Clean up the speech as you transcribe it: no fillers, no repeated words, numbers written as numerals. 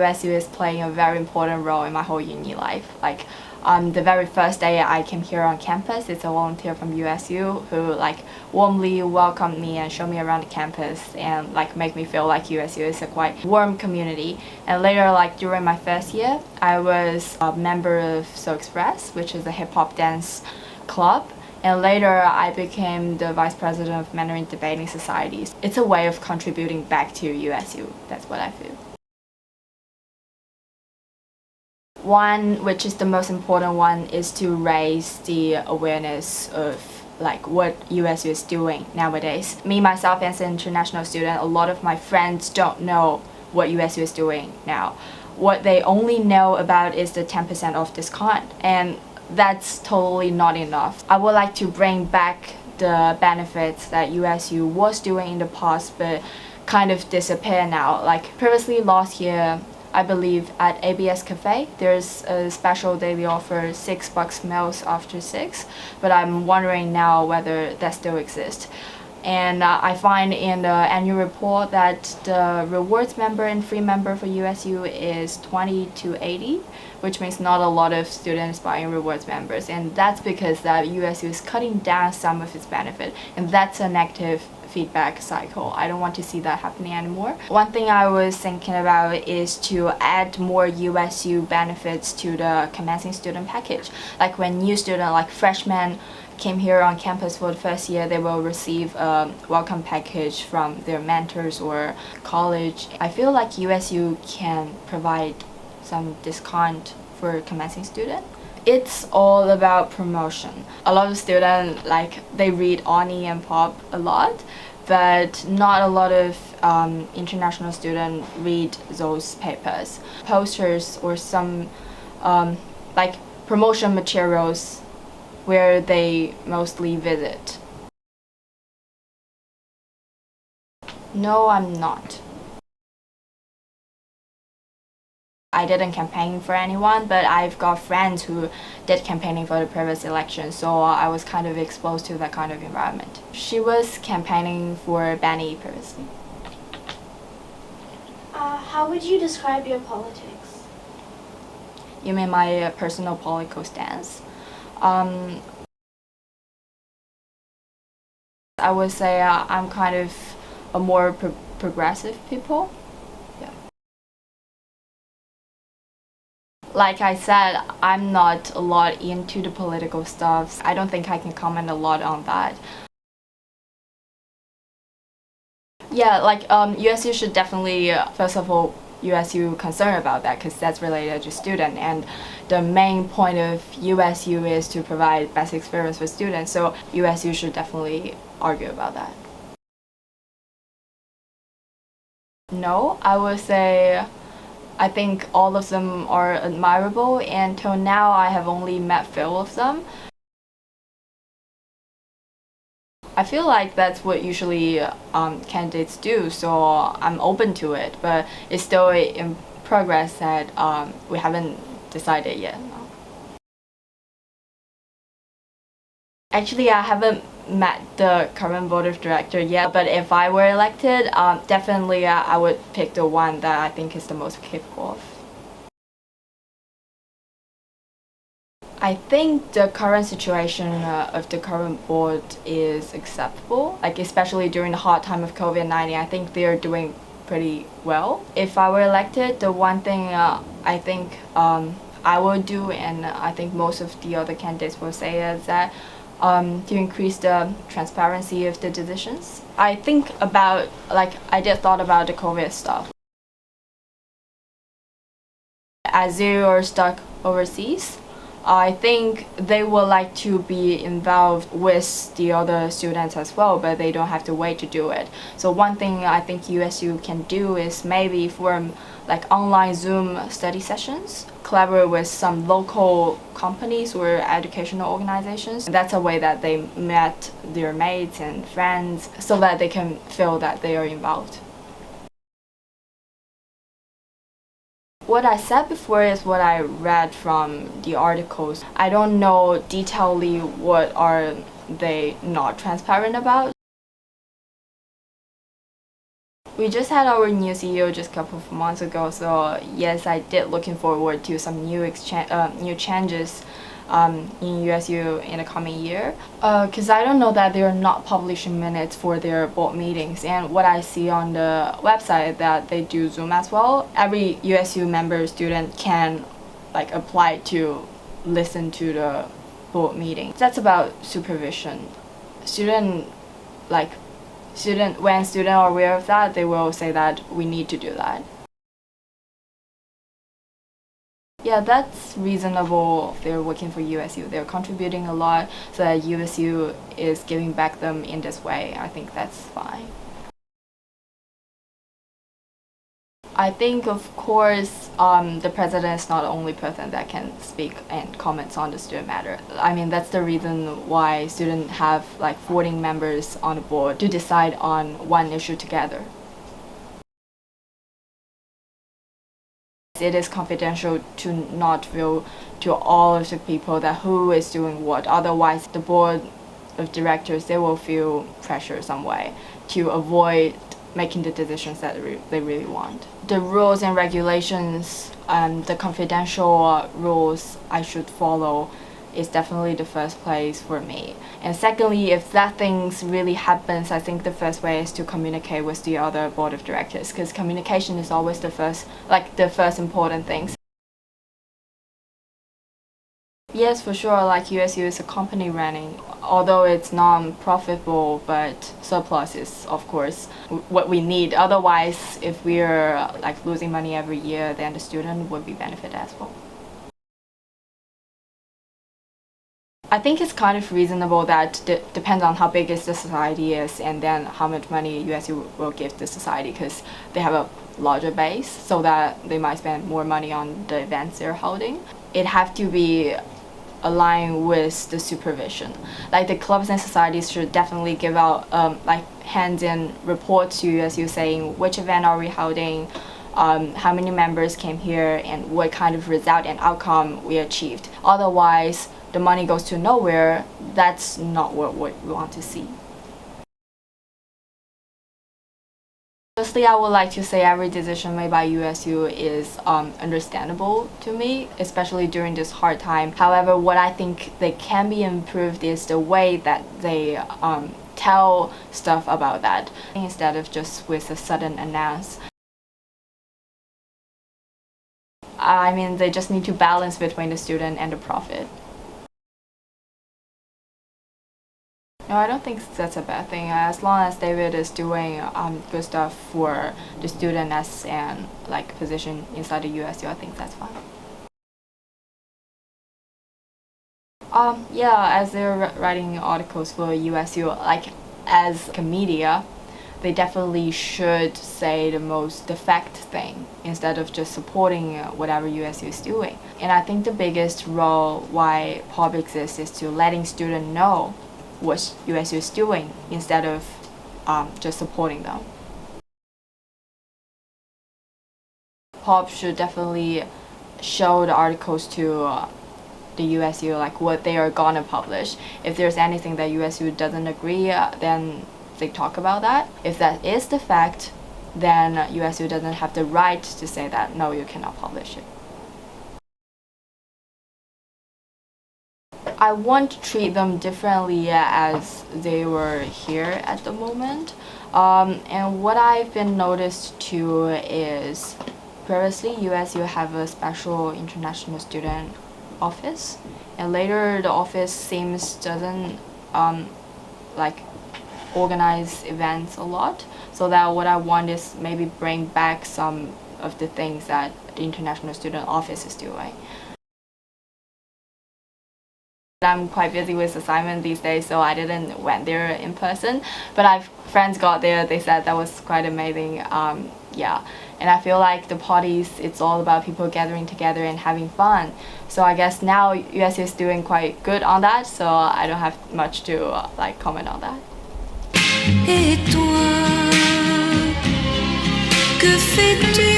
USU is playing a very important role in my whole uni life. Like, the very first day I came here on campus, it's a volunteer from USU who warmly welcomed me and showed me around the campus and make me feel like USU is a quite warm community. And later, during my first year, I was a member of So Express, which is a hip-hop dance club. And later, I became the vice president of Mandarin Debating Societies. It's a way of contributing back to USU. That's what I feel. One, which is the most important one, is to raise the awareness of what USU is doing nowadays. Me, myself, as an international student, a lot of my friends don't know what USU is doing now. What they only know about is the 10% off discount, and that's totally not enough. I would like to bring back the benefits that USU was doing in the past but kind of disappear now. Previously last year, I believe at ABS Cafe, there's a special daily offer, $6 meals after 6, but I'm wondering now whether that still exists. And I find in the annual report that the rewards member and free member for USU is 20 to 80, which means not a lot of students buying rewards members. And that's because that USU is cutting down some of its benefit, and that's a negative feedback cycle. I don't want to see that happening anymore. One thing I was thinking about is to add more USU benefits to the commencing student package. Like when new students, like freshmen, came here on campus for the first year, they will receive a welcome package from their mentors or college. I feel like USU can provide some discount for commencing student. It's all about promotion. A lot of students, they read Oni and Pop a lot, but not a lot of international students read those papers. Posters or some promotion materials where they mostly visit. No, I'm not. I didn't campaign for anyone, but I've got friends who did campaigning for the previous election, so I was kind of exposed to that kind of environment. She was campaigning for Benny previously. How would you describe your politics? You mean my personal political stance? I would say I'm kind of a more progressive people. Yeah. Like I said, I'm not a lot into the political stuff. I don't think I can comment a lot on that. Yeah, USU should definitely, first of all, USU concerned about that because that's related to student, and the main point of USU is to provide best experience for students, so USU should definitely argue about that. No, I would say I think all of them are admirable, and till now I have only met few of them. I feel like that's what usually candidates do, so I'm open to it, but it's still in progress that we haven't decided yet. No. Actually, I haven't met the current board of director yet, but if I were elected, definitely I would pick the one that I think is the most capable of. I think the current situation of the current board is acceptable, especially during the hard time of COVID-19. I think they're doing pretty well. If I were elected, the one thing I think I will do, and I think most of the other candidates will say, is that to increase the transparency of the decisions. I think about, I did thought about the COVID stuff. As they are stuck overseas, I think they would like to be involved with the other students as well, but they don't have to wait to do it. So one thing I think USU can do is maybe form online Zoom study sessions, collaborate with some local companies or educational organizations. That's a way that they met their mates and friends so that they can feel that they are involved. What I said before is what I read from the articles. I don't know detailedly what are they not transparent about. We just had our new CEO just a couple of months ago, so yes, I did looking forward to some new changes in USU in the coming year. Because I don't know that they're not publishing minutes for their board meetings, and what I see on the website that they do Zoom as well. Every USU member student can apply to listen to the board meeting. That's about supervision. When students are aware of that, they will say that we need to do that. Yeah, that's reasonable. They're working for USU. They're contributing a lot, so that USU is giving back them in this way. I think that's fine. I think, of course, the president is not the only person that can speak and comments on the student matter. I mean, that's the reason why students have 14 members on the board to decide on one issue together. It is confidential to not reveal to all of the people that who is doing what. Otherwise, the board of directors, they will feel pressure some way to avoid making the decisions that they really want. The rules and regulations and the confidential rules I should follow is definitely the first place for me. And secondly, if that things really happens, I think the first way is to communicate with the other board of directors, because communication is always the first important thing. Yes, for sure, USU is a company running, although it's non-profitable, but surplus is, of course, what we need. Otherwise, if we're losing money every year, then the student would be benefited as well. I think it's kind of reasonable that depends on how big the society is and then how much money USU will give the society, because they have a larger base, so that they might spend more money on the events they're holding. It have to be aligned with the supervision. The clubs and societies should definitely give out hands-in reports to USU saying which event are we holding, how many members came here, and what kind of result and outcome we achieved. Otherwise, the money goes to nowhere. That's not what we want to see. Firstly, I would like to say every decision made by USU is understandable to me, especially during this hard time. However, what I think they can be improved is the way that they tell stuff about that, instead of just with a sudden announce. I mean, they just need to balance between the student and the profit. No, I don't think that's a bad thing. As long as David is doing good stuff for the student as an position inside the USU, I think that's fine. Yeah, as they're writing articles for USU, as a media, they definitely should say the fact thing instead of just supporting whatever USU is doing. And I think the biggest role why POP exists is to letting students know what USU is doing instead of just supporting them. POP should definitely show the articles to the USU, what they are gonna publish. If there's anything that USU doesn't agree, then they talk about that. If that is the fact, then USU doesn't have the right to say that, no, you cannot publish it. I want to treat them differently as they were here at the moment. And what I've been noticed too is previously USU have a special international student office, and later the office doesn't organize events a lot. So that what I want is maybe bring back some of the things that the international student office is doing. I'm quite busy with assignment these days, so I didn't went there in person. But friends got there. They said that was quite amazing. Yeah, and I feel like the parties, it's all about people gathering together and having fun. So I guess now USU is doing quite good on that. So I don't have much to comment on that. Et toi, que fais-tu?